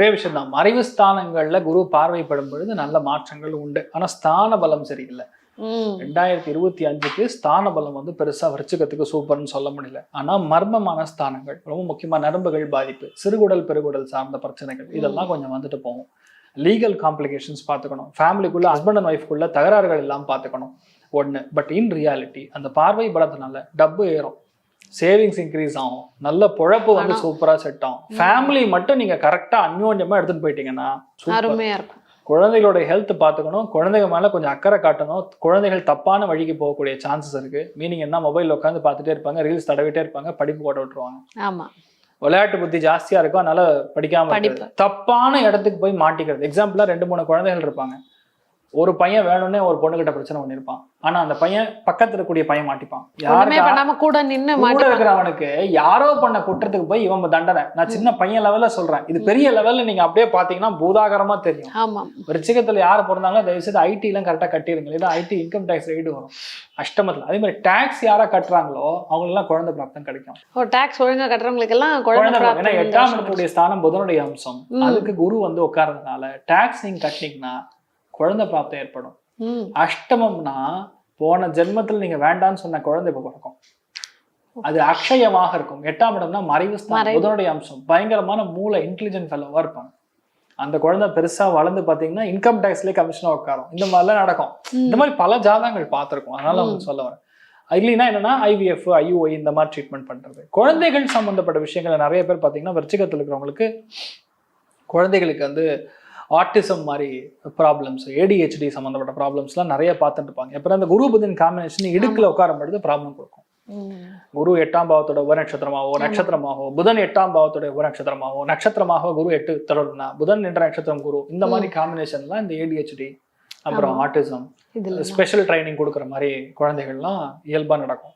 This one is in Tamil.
ஒரே விஷயம் தான், மறைவு ஸ்தானங்கள்ல குரு பார்வைப்படும் பொழுது நல்ல மாற்றங்கள் உண்டு. ஆனா ஸ்தான பலம் சரியில்லை. 2025க்கு ஸ்தான பலம் வந்து பெருசா விருச்சிகத்துக்கு சூப்பர்னு சொல்ல முடியல. ஆனா மர்மமான ஸ்தானங்கள், ரொம்ப முக்கியமா நரம்புகள் பாதிப்பு, சிறுகுடல் பெருகுடல் சார்ந்த பிரச்சனைகள், இதெல்லாம் கொஞ்சம் வந்துட்டு போகும். லீகல் காம்ப்ளிகேஷன்ஸ் பார்த்துக்கணும். ஃபேமிலிக்குள்ள ஹஸ்பண்ட் அண்ட் ஒய்ஃப்குள்ள தகராறுகள் எல்லாம் பார்த்துக்கணும் ஒன்று. பட் இன் ரியாலிட்டி அந்த பார்வை பலத்தினால டப்பு ஏறும், சேவிங்ஸ் இன்க்ரீஸ் ஆகும், நல்ல பொழப்பு வந்து சூப்பரா செட் ஆகும். ஃபேமிலி மட்டும் நீங்க கரெக்டா அந்யோன்யமா எடுத்துட்டு போயிட்டீங்கன்னா அருமையா இருக்கும். குழந்தைகளோட ஹெல்த் பார்த்துக்கணும், குழந்தைங்க மேல கொஞ்சம் அக்கறை காட்டணும். குழந்தைகள் தப்பான வழிக்கு போகக்கூடிய சான்சஸ் இருக்கு. மீனிங் என்ன, மொபைல் உட்காந்து பார்த்துட்டே இருப்பாங்க, ரீல்ஸ் தடவிட்டே இருப்பாங்க, படிப்பு போட விட்டுருவாங்க. ஆமா, விளையாட்டு புத்தி ஜாஸ்தியா இருக்கும், அதனால படிக்காம தப்பான இடத்துக்கு போய் மாட்டிக்கிறது. எக்ஸாம்பிளா 2-3 குழந்தைகள் இருப்பாங்க. ஒரு பையன் வேணும்னே ஒரு பொண்ணுகிட்ட பிரச்சனை பண்ணிருப்பான். ஆனா அந்த பையன் பக்கத்துல இருக்கக்கூடிய பையன் மாட்டிப்பான். கூட நின்னு இருக்கிறவனுக்கு யாரோ பண்ண குற்றத்துக்கு போய் இவன் தண்டனை. நான் சின்ன பையன் லெவல்ல சொல்றேன், இது பெரிய லெவல்ல நீங்க அப்படியே பாத்தீங்கன்னா பூதாகரமா தெரியும். ஆமா, விருச்சிகத்துல யாரு பிறந்தாங்களோ தயவு செய்து ஐடி எல்லாம் கரெக்டா கட்டிருங்க. இதான் ஐடி இன்கம் டேக்ஸ் ரைடு வரும் அஷ்டமத்துல. அதே மாதிரி டாக்ஸ் யாரா கட்டுறாங்களோ அவங்க எல்லாம் குழந்தை பிராப்தம் கிடைக்கும். டாக்ஸ் ஒழுங்கா கட்டுறவங்களுக்கு எல்லாம் குழந்தை பிராப்தம். ஏன்னா 8ஆம் இடத்துடைய ஸ்தானம் புதனுடைய அம்சம், அதுக்கு குரு வந்து உட்கார்றதுனால டாக்ஸ் நீங்க கட்டினீங்கன்னா குழந்தை பிராப்தம் ஏற்படும். அஷ்டமம்னா போன ஜென்மத்தில் நீங்க வேண்டான்னு சொன்ன குழந்தை இப்ப பிறக்கும், அது அக்ஷயமாக இருக்கும். 8ஆம் இடம்னா மறைவு ஸ்தானம், புதனுடைய அம்சம், பயங்கரமான மூளை, இன்டெலிஜென்ட் ஃபெல்லோவா இருப்பாங்க. அந்த குழந்தை பெருசா வளர்ந்து பாத்தீங்கன்னா இன்கம் டேக்ஸ்லயே கமிஷனா உட்காரும். இந்த மாதிரிலாம் நடக்கும். இந்த மாதிரி பல ஜாதகங்கள் பார்த்திருக்கோம். அதனால அவங்க சொல்ல வரேன். இல்லைன்னா என்னன்னா IVF, IUI இந்த மாதிரி ட்ரீட்மெண்ட் பண்றது. குழந்தைகள் சம்பந்தப்பட்ட விஷயங்கள் நிறைய பேர் பாத்தீங்கன்னா விருச்சிகத்தில் இருக்கிறவங்களுக்கு குழந்தைகளுக்கு வந்து ஆட்டிசம் மாதிரி ப்ராப்ளம்ஸ், ADHD சம்மந்தப்பட்ட ப்ராப்ளம்ஸ்லாம் நிறைய பார்த்துட்டு இருப்பாங்க. அப்புறம் அந்த குரு புதன் காம்பினேஷன் இடுக்கில் உட்காரும் பொழுது ப்ராப்ளம் கொடுக்கும். குரு 8ஆம் பாவத்தோட உபநட்சத்திரமாவோ நட்சத்திரமாகவோ, புதன் 8ஆம் பாவத்தோட உபநட்சத்திரமாவோ நட்சத்திரமாக குரு 8 தொடர்னா புதன் என்ற நட்சத்திரம் குரு, இந்த மாதிரி காம்பினேஷன்லாம் இந்த ADHD அப்புறம் ஆட்டிசம் ஸ்பெஷல் ட்ரைனிங் கொடுக்குற மாதிரி குழந்தைகள்லாம் இயல்பா நடக்கும்.